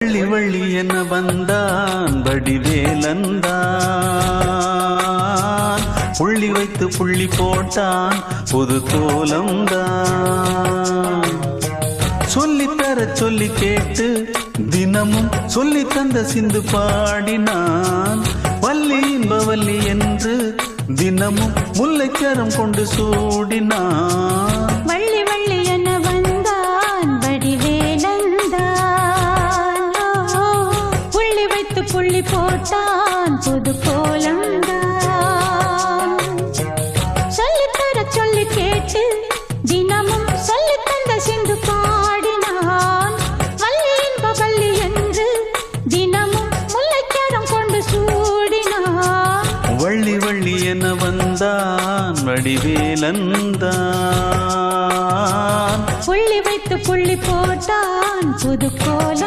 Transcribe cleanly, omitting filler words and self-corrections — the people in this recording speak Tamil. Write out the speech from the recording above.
வள்ளி வள்ளி என வந்தான் வடிவேலந்தான், புள்ளி வைத்து புள்ளி போட்டான் புது கோலம்தான். சொல்லித்தர சொல்லி கேட்டு தினமும் சொல்லி தந்த சிந்து பாடினான். வள்ளி இன்பவல்லி என்று தினமும் முல்லைச்சரம் கொண்டு சூடினான். வள்ளி வள்ளி என வந்தான் வடிவேலந்தான், புள்ளி வைத்து புள்ளி போட்டான் புது கோலம்தான். சொல்லித்தர சொல்லி கேட்டு தினமும் சொல்லி தந்த சிந்து பாடினான். வள்ளி இன்பவல்லி என்று தினமும் முல்லைச்சரம் கொண்டு சூடினான். வள்ளி வள்ளி என வந்தான் வடிவேலந்தான், புள்ளி வைத்து புள்ளி போட்டான் புது கோலம்.